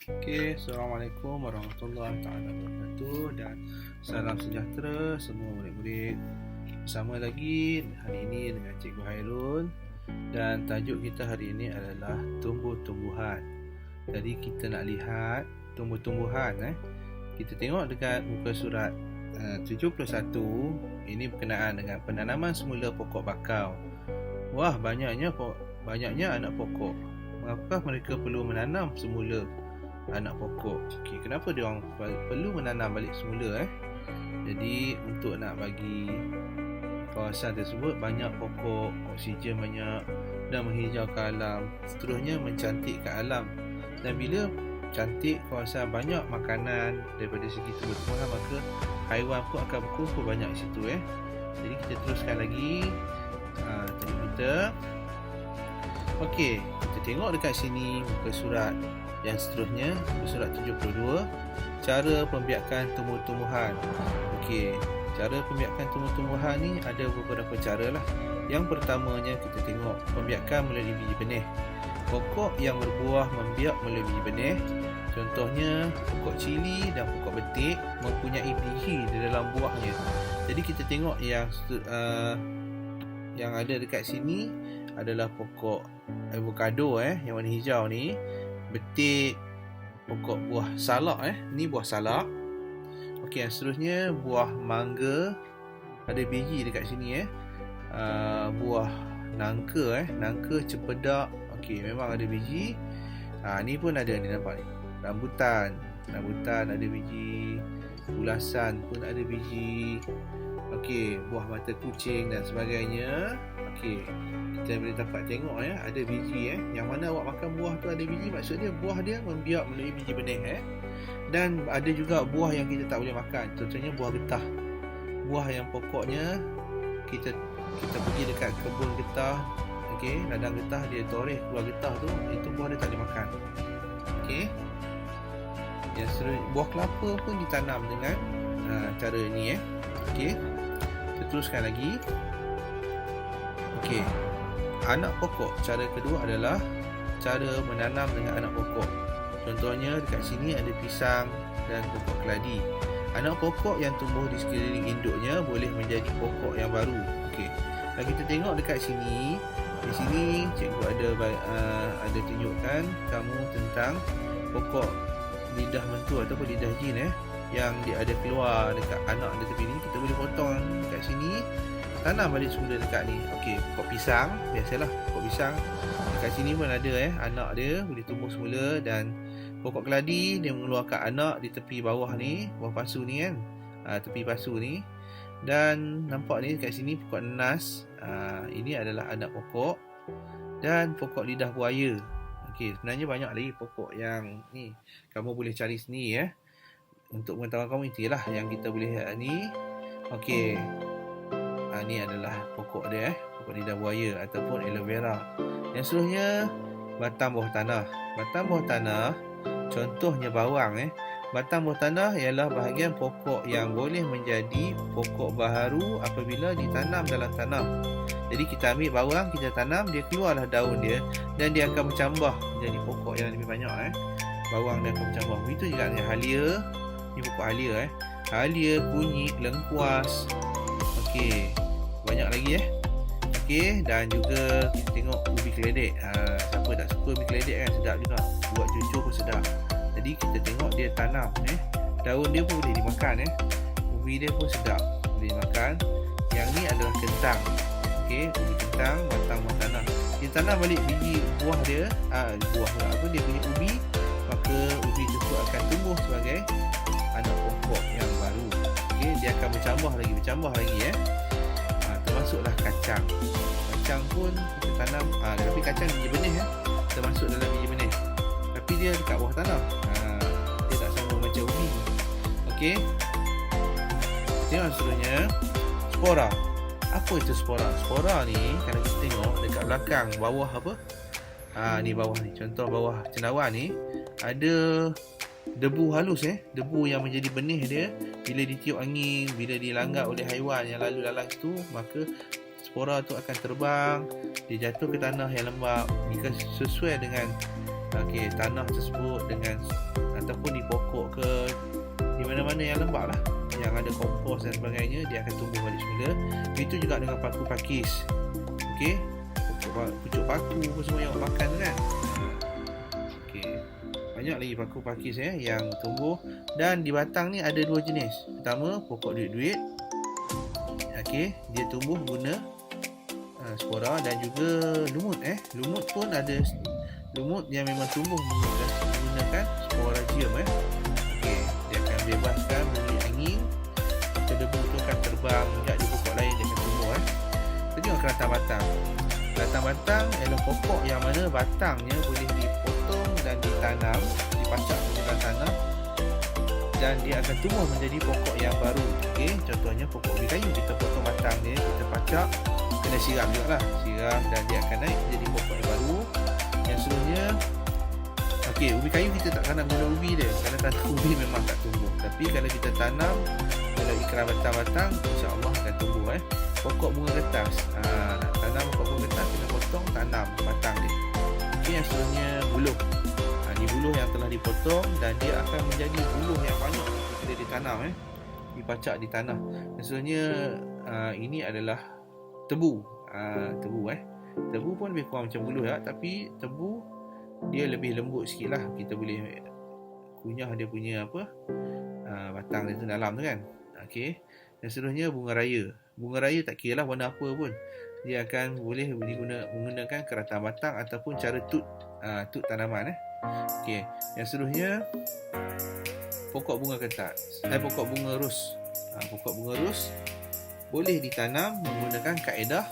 Assalamualaikum warahmatullahi taala wabarakatuh dan salam sejahtera semua murid-murid. Bersama lagi hari ini dengan Cikgu Hairun dan tajuk kita hari ini adalah tumbuh-tumbuhan. Jadi kita nak lihat tumbuh-tumbuhan. Kita tengok dekat muka surat 71. Ini berkenaan dengan penanaman semula pokok bakau. Wah, banyaknya anak pokok. Mengapa mereka perlu menanam semula anak pokok? Kenapa dia orang perlu menanam balik semula? Jadi untuk nak bagi kawasan tersebut banyak pokok, oksigen banyak dan menghijaukan alam, seterusnya mencantikkan alam. Dan bila cantik kawasan, banyak makanan daripada segi tumbuh-tumbuhan, maka haiwan pun akan berkumpul banyak di situ. Jadi kita teruskan lagi tadi kita. Kita tengok dekat sini muka surat yang seterusnya, muka surat 72, cara pembiakan tumbuh-tumbuhan. Cara pembiakan tumbuh-tumbuhan ni ada beberapa cara lah. Yang pertamanya kita tengok pembiakan melalui biji benih. Pokok yang berbuah membiak melalui biji benih. Contohnya pokok cili dan pokok betik mempunyai biji di dalam buahnya. Jadi kita tengok yang ada dekat sini adalah pokok avocado yang warna hijau ni, betik, pokok buah salak ni buah salak. Yang seterusnya buah mangga, ada biji dekat sini buah nangka nangka cempedak, memang ada biji. Ni pun ada, ni nampak ni. Rambutan ada biji, ulasan pun ada biji. Buah mata kucing dan sebagainya. Kita boleh dapat tengok ada biji Yang mana awak makan buah tu ada biji, maksudnya buah dia membiak melalui biji benih Dan ada juga buah yang kita tak boleh makan. Contohnya buah getah. Buah yang pokoknya kita pergi dekat kebun getah, ladang getah, dia toreh buah getah tu, itu buah dia tak boleh makan. Yang buah kelapa pun ditanam dengan cara ni Kita teruskan lagi. Anak pokok, cara kedua adalah cara menanam dengan anak pokok. Contohnya dekat sini ada pisang dan pokok keladi. Anak pokok yang tumbuh di sekeliling induknya boleh menjadi pokok yang baru. Dan kita tengok dekat sini, di sini cikgu ada tunjukkan kamu tentang pokok lidah mentua ataupun lidah jin yang dia ada keluar dekat anak di tepi ni. Kita boleh potong dekat sini, tanam balik semula dekat ni. Pokok pisang, biasalah pokok pisang dekat sini pun ada anak dia boleh tumbuh semula. Dan pokok keladi dia mengeluarkan anak di tepi bawah ni, bawah pasu ni tepi pasu ni. Dan nampak ni dekat sini pokok nanas, ini adalah anak pokok. Dan pokok lidah buaya. Sebenarnya banyak lagi pokok yang ni kamu boleh cari sendiri untuk pengetahuan kamu. Itulah yang kita boleh lihat ni. Ni adalah pokok dia pokok lidah buaya ataupun aloe vera. Yang seterusnya batang bawah tanah. Batang bawah tanah contohnya bawang. Batang bawah tanah ialah bahagian pokok yang boleh menjadi pokok baharu apabila ditanam dalam tanah. Jadi kita ambil bawang, kita tanam, dia keluarlah daun dia dan dia akan bercambah menjadi pokok yang lebih banyak. Bawang dia akan bercambah. Begitu juga dengan halia. Ni pokok halia halia, kunyit, lengkuas. Banyak lagi dan juga kita tengok ubi keledek. Siapa tak suka ubi keledek sedap juga, buat cucur pun sedap. Jadi kita tengok dia tanam daun dia pun boleh dimakan ubi dia pun sedap, boleh dimakan. Yang ni adalah kentang. Ubi kentang, batang bawah tanah. Dia tanam balik biji buah dia, dia punya ubi, maka ubi tersebut akan tumbuh sebagai anak pokok yang baru. Dia akan bercambah lagi termasuklah kacang. Kacang pun kita tanam, tapi kacang biji benih termasuk dalam biji benih, tapi dia dekat bawah tanah. Dia tak sama macam ubi. Tengok seterusnya spora. Apa itu spora? Spora ni kalau kita tengok dekat belakang bawah ni bawah ni, contoh bawah cendawan ni ada debu halus debu yang menjadi benih dia. Bila ditiup angin, bila dilanggap oleh haiwan yang lalu dalam situ, maka spora tu akan terbang, dia jatuh ke tanah yang lembap. Jika sesuai dengan tanah tersebut dengan ataupun di pokok ke di mana-mana yang lembab lah, yang ada kompos dan sebagainya, dia akan tumbuh balik semula. Begitu juga dengan paku pakis. Pucuk paku apa semua yang awak makan tu kan. Banyak lagi paku pakis yang tumbuh. Dan di batang ni ada dua jenis. Pertama, pokok duit-duit. Dia tumbuh guna spora, dan juga lumut. Lumut pun ada lumut yang memang tumbuh menggunakan sporadium. Dia akan bebaskan bunyi angin, atau debu tu akan terbang hingga di pokok lain, dia akan tumbuh. Kita tengok keratang batang. Keratang batang ialah pokok yang mana batangnya boleh dipotong dan ditanam, dipacak ke dalam tanah, dan dia akan tumbuh menjadi pokok yang baru. Contohnya pokok ubi kayu, kita potong batang dia, kita pacak, kena siram juga lah, siram, dan dia akan naik menjadi pokok yang baru. Yang seterusnya, ubi kayu kita tak tanam guna ubi dia. Kalau tanam ubi memang tak tumbuh. Tapi kalau kita tanam melalui ikram batang-batang, insya-Allah akan tumbuh. Pokok bunga kertas, nak tanam pokok bunga kertas, kena potong, tanam batang dia. Yang seterusnya buluh. Ini buluh yang telah dipotong, dan dia akan menjadi buluh yang banyak bila ditanam, dipacak di tanah. Yang seterusnya, ini adalah tebu. Tebu pun lebih kurang macam buluh tapi tebu dia lebih lembut sikit lah. Kita boleh kunyah dia punya batang dia tu dalam tu kan. Dan seterusnya bunga raya. Bunga raya tak kira lah warna apa pun, dia akan boleh menggunakan keratang batang ataupun cara tut tanaman. Yang seterusnya pokok bunga kertas, pokok bunga ros. Pokok bunga ros boleh ditanam menggunakan kaedah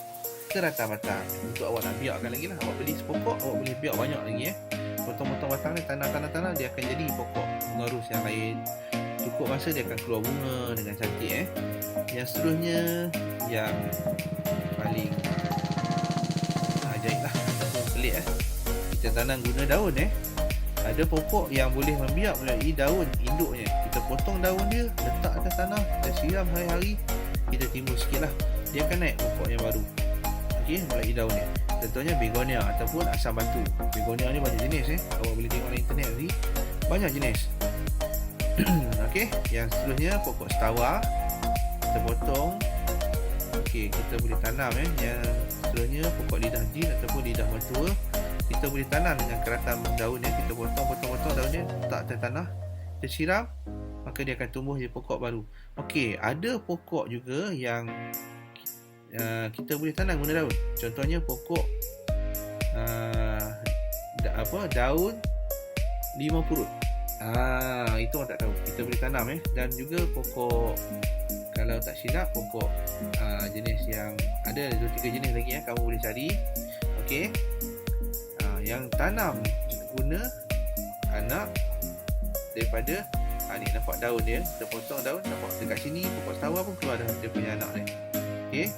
keratang batang. Untuk awak nak biarkan lagi lah, awak beli sepokok, awak boleh biar banyak lagi. Potong-potong batang ni, tanam, dia akan jadi pokok bunga ros yang lain. Cukup masa dia akan keluar bunga dengan cantik. Yang seterusnya, yang paling ajaib lah, ataupun pelik kita tanam guna daun. Ada pokok yang boleh membiak melalui daun induknya. Kita potong daun dia, letak atas tanah, kita siram hari-hari, kita timbul sikit lah, dia akan naik pokok yang baru melalui daun ni. Contohnya begonia ataupun asam batu. Begonia ni banyak jenis. Awak boleh tengok di internet ni, banyak jenis. Yang seterusnya pokok setawa, kita potong, kita boleh tanam. Yang seterusnya pokok lidah jin ataupun lidah mertua, kita boleh tanam dengan keratang daun. Kita potong daun dia, letak atas tanah, kita siram, maka dia akan tumbuh jadi pokok baru. Ada pokok juga yang kita boleh tanam guna daun. Contohnya pokok daun limau purut. Itu orang tak tahu, kita boleh tanam. Dan juga pokok, kalau tak silap, pokok jenis yang ada 2-3 jenis lagi kamu boleh cari. Yang tanam guna anak daripada ni, nampak daun dia, kita potong daun, nampak dekat sini pokok setawa pun keluar dah dia punya anak ni.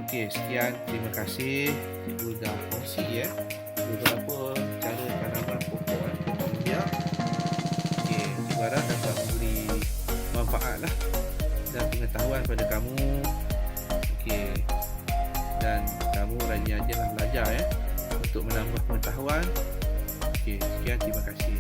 Sekian, terima kasih. Cikgu dah kongsi beberapa cara tanaman pokok untuk biak. Cikgu harap dapat memberi manfaat lah dan pengetahuan pada kamu. Dan kamu rajin-rajinlah belajar untuk menambah pengetahuan. Sekian, terima kasih.